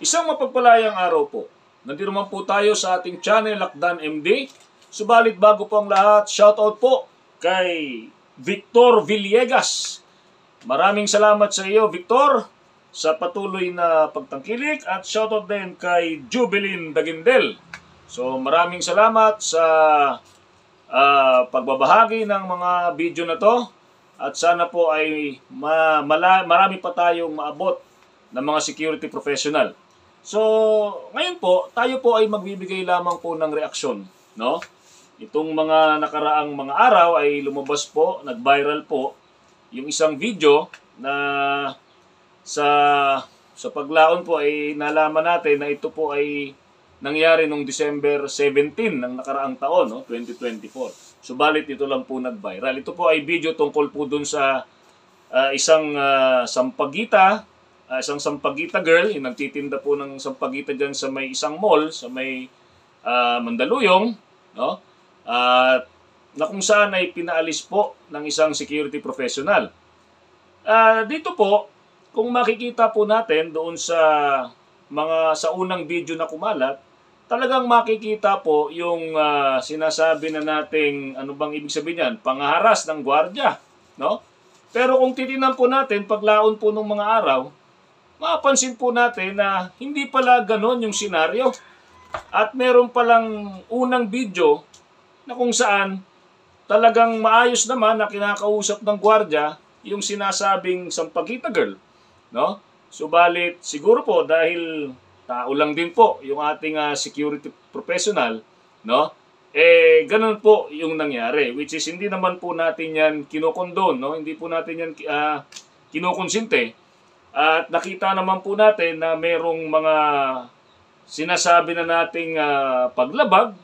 Isang mapagpalayang araw po. Nandito naman po tayo sa ating channel, Lakdan MD. Subalit bago po ang lahat, shoutout po kay Victor Villegas. Maraming salamat sa iyo, Victor, sa patuloy na pagtangkilik, at shoutout din kay Jubilin Dagindel. So maraming salamat sa pagbabahagi ng mga video na to, at sana po ay marami pa tayong maabot ng mga security professional. So, ngayon po, tayo po ay magbibigay lamang po ng reaksyon, no? Itong mga nakaraang mga araw ay lumabas po, nag-viral po, yung isang video na sa paglaon po ay nalaman natin na ito po ay nangyari noong December 17 ng nakaraang taon, no? 2024. Subalit ito lang po nag-viral. Ito po ay video tungkol po dun sa isang sampagita girl, yung nagtitinda po ng sampagita dyan sa may isang mall, sa may Mandaluyong, no? Na kung saan ay pinaalis po ng isang security professional. Dito po, kung makikita po natin doon sa unang video na kumalat, talagang makikita po yung sinasabi na nating, ano bang ibig sabihin yan, pangharas ng gwardiya, no? Pero kung titingnan po natin, paglaon po ng mga araw, mapapansin po natin na hindi pala ganon yung senaryo. At meron palang unang video na kung saan talagang maayos naman na kinakausap ng gwardiya yung sinasabing sampagita girl, no? Subalit siguro po dahil tao lang din po yung ating security professional, no? Ganun po yung nangyari, which is hindi naman po natin yan kinokondon, no? Hindi po natin yan kinokonsinte. At nakita naman po natin na merong mga sinasabi na nating paglabag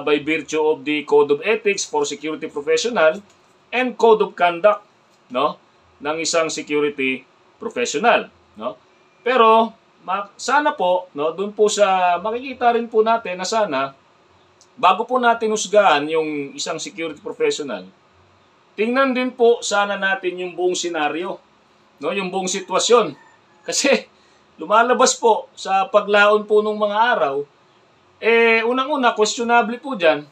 by virtue of the Code of Ethics for Security Professional and Code of Conduct, no, ng isang security professional, no? Pero sana po, no, doon po sa makikita rin po natin na sana bago po natin husgahan yung isang security professional, tingnan din po sana natin yung buong senaryo, no, yung buong sitwasyon. Kasi lumalabas po sa paglaon po ng mga araw, unang-una, questionable po dyan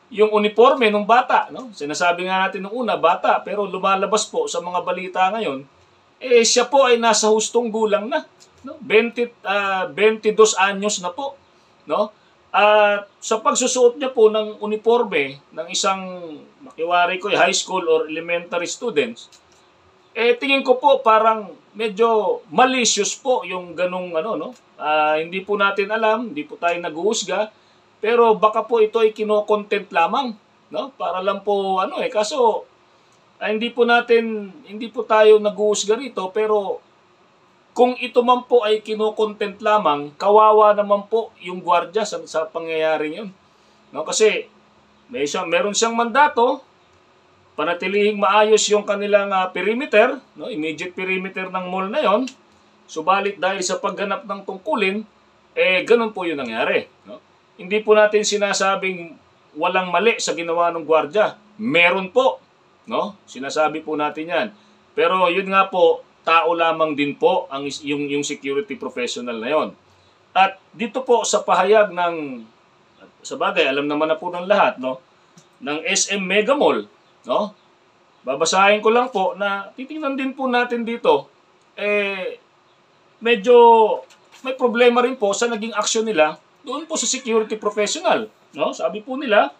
yung uniforme ng bata, no? Sinasabi nga natin nung una, bata, pero lumalabas po sa mga balita ngayon, siya po ay nasa hustong gulang na, no? 22 anyos na po, no? At sa pagsusuot niya po ng uniforme ng isang, makiwari ko, high school or elementary students, tingin ko po parang medyo malicious po yung ganung ano, no? Hindi po natin alam, hindi po tayo nag-uusga, pero baka po ito ay kino-content lamang, no? Para lang po kaso hindi po tayo nag-uusga rito, pero kung ito man po ay kino-content lamang, kawawa naman po yung gwardiya sa pangyayaring yun, no? Kasi meron siyang mandato panatilihing maayos yung kanilang perimeter, no, immediate perimeter ng mall na yon. Subalit dahil sa pagganap ng tungkulin, ganun po yung nangyari, no? Hindi po natin sinasabing walang mali sa ginawa ng gwardiya. Meron po, no? Sinasabi po natin yan. Pero yun nga po, tao lamang din po yung security professional na yon. At dito po sa pahayag sa bagay, alam naman na po ng lahat, no, ng SM Mega Mall, no? Babasahin ko lang po na titingnan din po natin dito, medyo may problema rin po sa naging aksyon nila doon po sa security professional, no? Sabi po nila,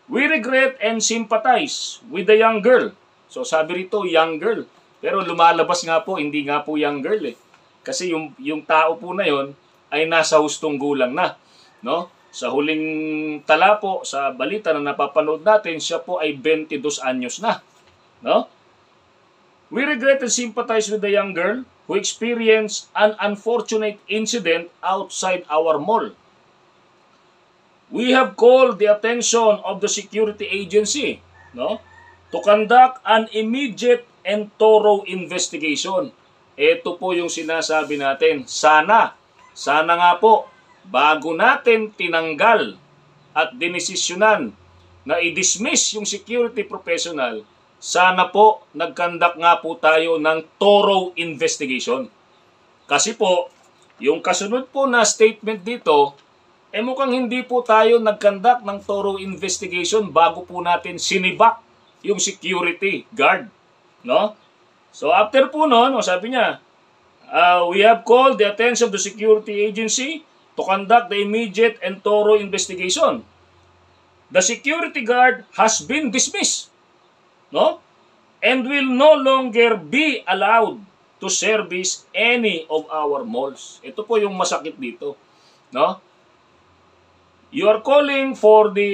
"We regret and sympathize with the young girl." So sabi rito, young girl. Pero lumalabas nga po, hindi nga po young girl Kasi yung tao po na yon ay nasa hustong gulang na, no? Sa huling tala po, sa balita na napapanood natin, siya po ay 22 anyos na, no? "We regret and sympathize with the young girl who experienced an unfortunate incident outside our mall. We have called the attention of the security agency, no, to conduct an immediate and thorough investigation." Ito po yung sinasabi natin. Sana nga po, bago natin tinanggal at dinesisyonan na i-dismiss yung security professional, sana po nagkandak nga po tayo ng thorough investigation. Kasi po, Yung kasunod po na statement dito, mukhang hindi po tayo nag-conduct ng thorough investigation bago po natin sinibak yung security guard. No? So after po noon, sabi niya, we have called the attention of the security agency to conduct the immediate and thorough investigation. The security guard has been dismissed, no? And will no longer be allowed to service any of our malls. Ito po yung masakit dito, no? You are calling for the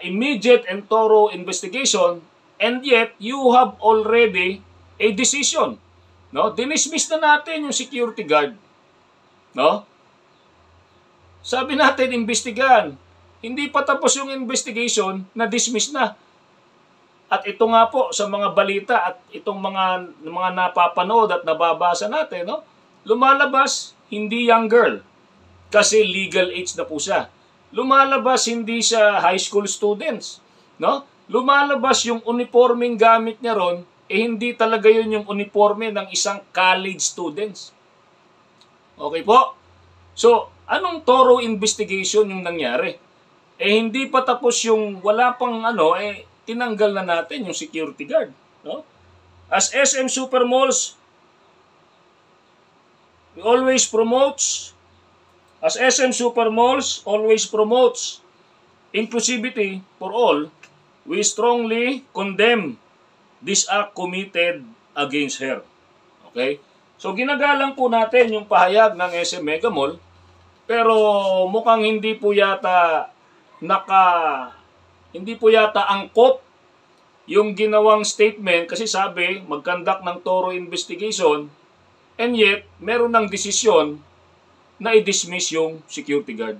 immediate and thorough investigation, and yet you have already a decision. No? Dinismiss na natin yung security guard. No? Sabi natin, imbestigahan. Hindi pa tapos yung investigation, na-dismiss na. At ito nga po sa mga balita at itong mga napapanood at nababasa natin, no? Lumalabas, hindi young girl. Kasi legal age na po siya. Lumalabas, hindi siya high school students. No? Lumalabas yung uniforming gamit niya ron, hindi talaga yun yung uniforme ng isang college students. Okay po? So, anong thorough investigation yung nangyari? Hindi pa tapos yung wala pang tinanggal na natin yung security guard. No? As SM Supermalls, we always promotes, as SM Supermalls always promotes inclusivity for all, we strongly condemn this act committed against her. Okay? So ginagalang po natin yung pahayag ng SM Mega Mall, pero mukhang hindi po yata angkop yung ginawang statement kasi sabi mag-conduct ng thorough investigation, and yet meron ng desisyon na i-dismiss yung security guard.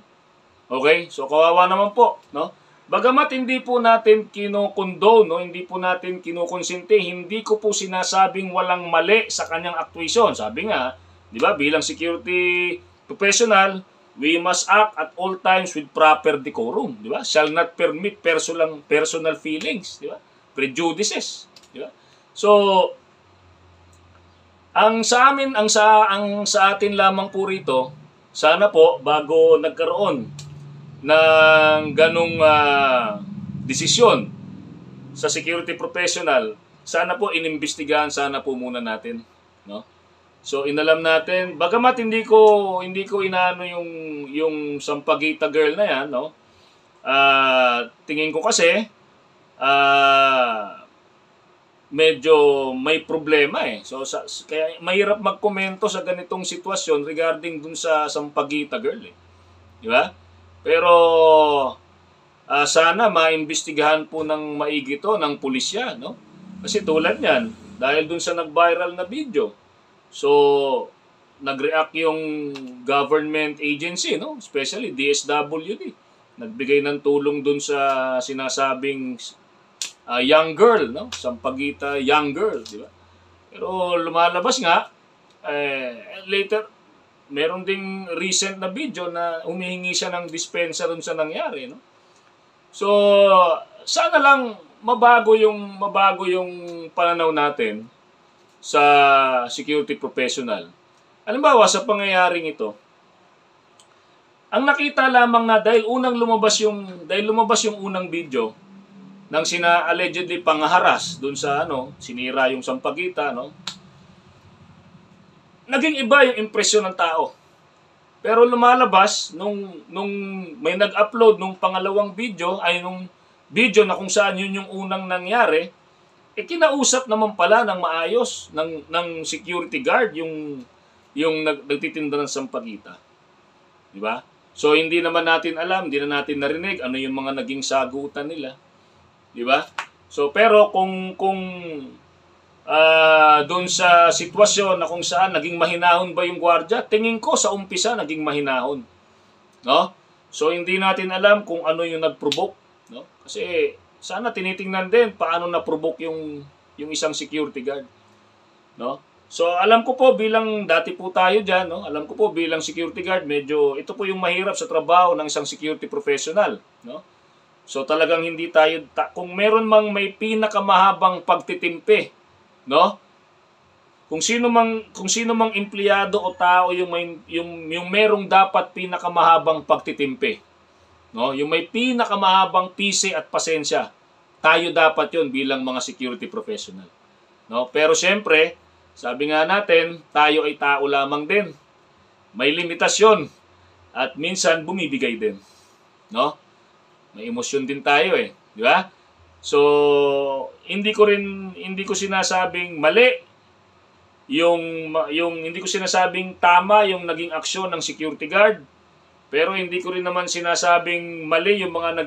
Okay? So kawawa naman po, no? Bagamat hindi po natin kinokondone, no, hindi po natin kinukonsente, hindi ko po sinasabing walang mali sa kanyang actuation. Sabi nga, di ba, bilang security professional, we must act at all times with proper decorum, di ba? Shall not permit personal feelings, di ba? Prejudices, di ba? So, ang sa atin lamang po rito, sana po bago nagkaroon ng ganong desisyon sa security professional, sana po inimbestigahan sana po muna natin, no? So inalam natin, bagamat hindi ko inaano yung Sampaguita girl na yan, no? Tingin ko kasi medyo may problema eh. So kaya mahirap magkomento sa ganitong sitwasyon regarding dun sa Sampaguita girl eh. Di ba? Pero sana maimbestigahan po ng maigi to ng pulisya, no? Kasi tulad niyan, dahil dun sa nag-viral na video, so nag-react yung government agency, no? Especially DSWD. Nagbigay ng tulong dun sa sinasabing young girl, no? Sampaguita young girl, di ba? Pero lumalabas nga, later, meron ding recent na video na humihingi siya ng dispenser dun sa nangyari, no? So, sana lang mabago yung pananaw natin sa security professional. Halimbawa, sa pangyayaring ito, ang nakita lamang na dahil lumabas yung unang video ng allegedly pangharas dun sa sinira yung Sampaguita, no? Naging iba yung impresyon ng tao. Pero lumalabas nung may nag-upload nung pangalawang video, nung video na kung saan yun yung unang nangyari, kinausap naman pala ng maayos ng security guard yung nagtitinda ng Sampaguita. Di ba? So hindi naman natin alam, hindi na natin narinig ano yung mga naging sagutan nila. Di ba? So pero kung doon sa sitwasyon na kung saan naging mahinahon ba yung gwardiya, tingin ko sa umpisa naging mahinahon. No? So hindi natin alam kung ano yung nag-provoke, no? Kasi sana tinitingnan din paano na-provoke yung isang security guard, no? So alam ko po bilang dati po tayo diyan, no? Alam ko po bilang security guard, medyo ito po yung mahirap sa trabaho ng isang security professional, no? So talagang hindi tayo kung meron mang may pinakamahabang pagtitimpi, no? kung sino mang empleyado o tao yung merong dapat pinakamahabang pagtitimpi, no? Yung may pinakamahabang pisi at pasensya. Tayo dapat 'yon bilang mga security professional, no? Pero siyempre, sabi nga natin, tayo ay tao lamang din. May limitasyon at minsan bumibigay din, no? May emosyon din tayo di ba? So, hindi ko sinasabing mali yung hindi ko sinasabing tama yung naging aksyon ng security guard, pero hindi ko rin naman sinasabing mali yung mga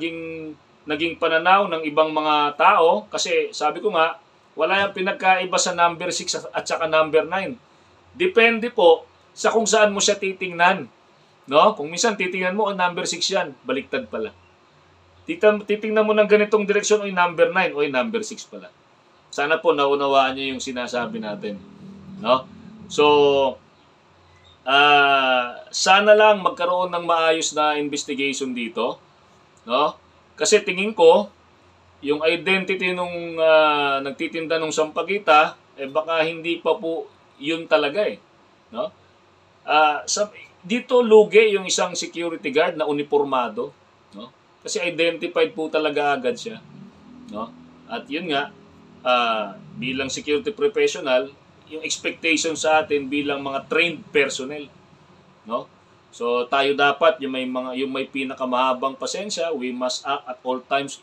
naging pananaw ng ibang mga tao, kasi sabi ko nga, wala yung pinagkaiba sa number 6 at saka number 9. Depende po sa kung saan mo siya titingnan, no? Kung minsan titingnan mo, number 6 yan, baliktad pala. Titingnan mo ng ganitong direksyon, number 9, number 6 pala. Sana po naunawaan niyo yung sinasabi natin, no? So, sana lang magkaroon ng maayos na investigation dito, no? Kasi tingin ko, yung identity nung nagtitinda ng sampagita, baka hindi pa po yun talaga no? Dito lugi yung isang security guard na uniformado, no? Kasi identified po talaga agad siya, no? At yun nga, bilang security professional, yung expectation sa atin bilang mga trained personnel, no? So tayo dapat yung may pinakamahabang pasensya, we must act at all times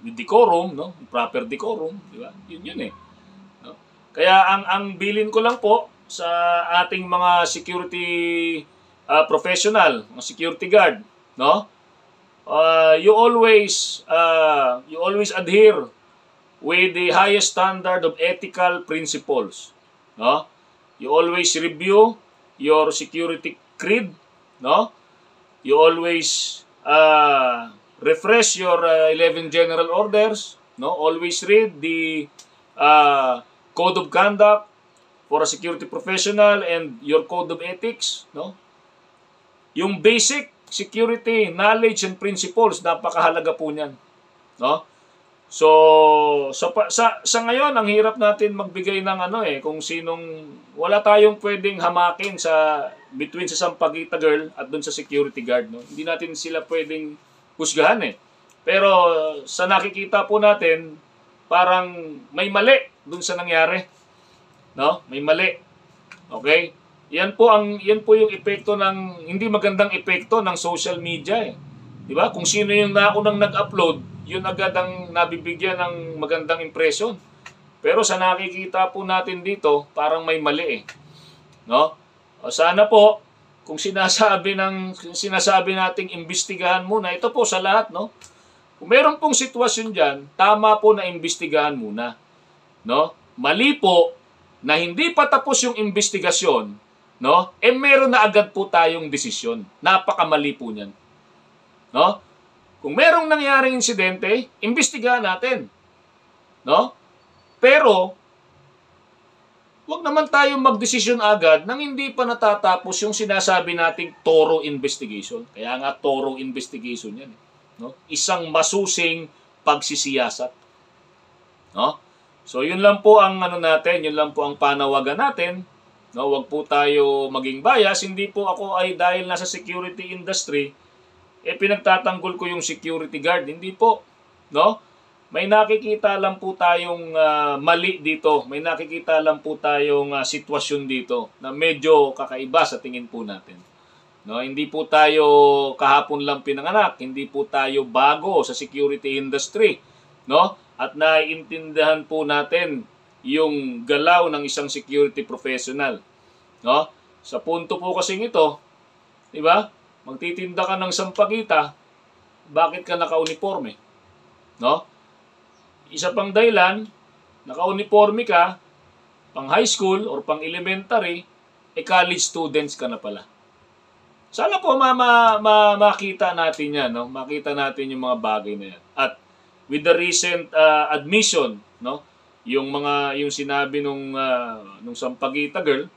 with decorum, no? Proper decorum, di ba? Yun no? Kaya ang bilin ko lang po sa ating mga security professional, mga security guard, no? You always adhere with the highest standard of ethical principles, no? You always review your security creed, no? You always refresh your 11 general orders, no? Always read the code of conduct for a security professional and your code of ethics, no? Yung basic security knowledge and principles, napakahalaga po niyan, no? So sa ngayon ang hirap natin magbigay ng kung sinong, wala tayong pwedeng hamakin between sa sampagita girl at dun sa security guard, no? Hindi natin sila pwedeng husgahan Pero sa nakikita po natin, parang may mali dun sa nangyari, no? May mali. Okay? Yan po yung epekto ng hindi magandang epekto ng social media 'Di ba? Kung sino yung naunang nag-upload, yun agad ang nabibigyan ng magandang impression. Pero sa nakikita po natin dito, parang may mali no? O sana po kung sinasabi nating imbestigahan muna, ito po sa lahat, no? Kung meron pong sitwasyon diyan, tama po na imbestigahan muna, no? Mali po na hindi pa tapos yung investigasyon, no? Meron na agad po tayong desisyon. Napakamali po niyan. No? Kung merong nangyaring insidente, imbestigahan natin. No? Pero wag naman tayong magdesisyon agad nang hindi pa natatapos yung sinasabi nating thorough investigation. Kaya nga thorough investigation 'yan, no? Isang masusing pagsisiyasat. No? So yun lang po ang yun lang po ang panawagan natin. No, wag po tayo maging bias. Hindi po ako ay dahil nasa security industry pinagtatanggol ko yung security guard. Hindi po, no? May nakikita lang po tayong mali dito. May nakikita lang po tayong sitwasyon dito na medyo kakaiba sa tingin po natin. No, hindi po tayo kahapon lang pinanganak, hindi po tayo bago sa security industry, no? At naiintindihan po natin yung galaw ng isang security professional, no? Sa punto po kasing ito, 'di ba? Magtitinda ka ng sampagita, bakit ka naka-uniforme? No? Isa pang dahilan, naka-uniforme ka, pang high school or pang elementary, college students ka na pala. Sana po makita natin yan, no? Makita natin yung mga bagay na yan. At with the recent admission, no? Yung sinabi nung sampagita girl,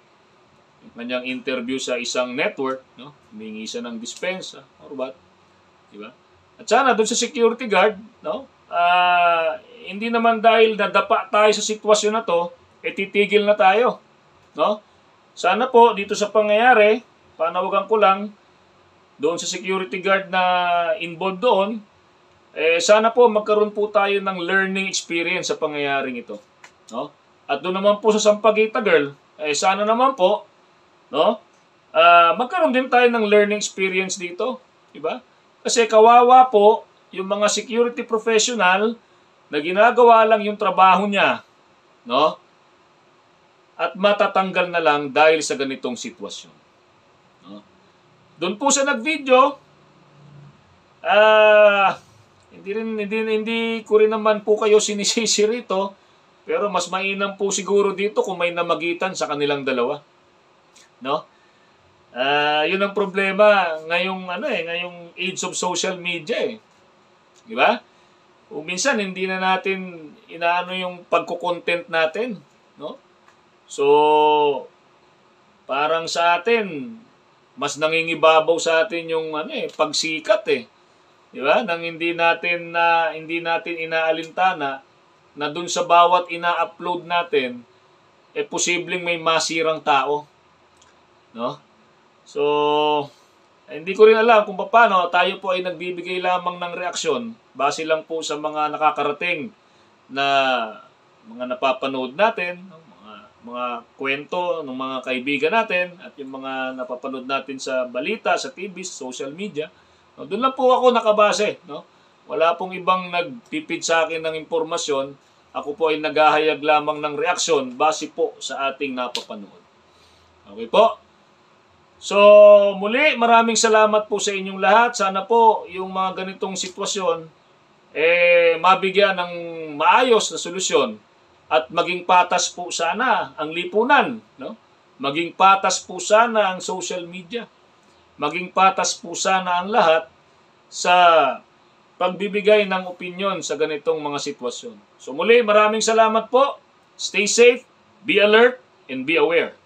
yung kanyang interview sa isang network, no? Humingi siya ng dispensa or what, di ba? At sana doon sa security guard, no? Hindi naman dahil nadapa tayo sa sitwasyon na to, titigil na tayo. No? Sana po dito sa pangyayari, panawagan ko lang doon sa security guard na involved doon, sana po magkaroon po tayo ng learning experience sa pangyayaring ito. No? At doon naman po sa Sampaguita Girl, sana naman po, no? Magkaroon din tayo ng learning experience dito. Diba? Kasi kawawa po yung mga security professional na ginagawa lang yung trabaho niya. No? At matatanggal na lang dahil sa ganitong sitwasyon. No? Doon po sa nag-video, hindi ko rin naman po kayo sinisisi rito, pero mas mainam po siguro dito kung may namagitan sa kanilang dalawa. No? Yun ang problema ngayong age of social media eh. Di ba? O minsan hindi na natin inaano yung pagko-content natin, no? So parang sa atin mas nangingibabaw sa atin yung pagsikat eh. Di ba? Nang hindi natin inaalintana na dun sa bawat ina-upload natin posibleng may masirang tao. No? So, hindi ko rin alam kung paano tayo po ay nagbibigay lamang ng reaksyon base lang po sa mga nakakarating na mga napapanood natin, mga kwento ng mga kaibigan natin at yung mga napapanood natin sa balita, sa TV, sa social media. No, doon lang po ako nakabase. No? Wala pong ibang nagpipid sa akin ng impormasyon. Ako po ay naghahayag lamang ng reaksyon base po sa ating napapanood. Okay po? So, muli, maraming salamat po sa inyong lahat. Sana po yung mga ganitong sitwasyon mabigyan ng maayos na solusyon at maging patas po sana ang lipunan, no? Maging patas po sana ang social media. Maging patas po sana ang lahat sa pagbibigay ng opinyon sa ganitong mga sitwasyon. So muli, maraming salamat po. Stay safe, be alert, and be aware.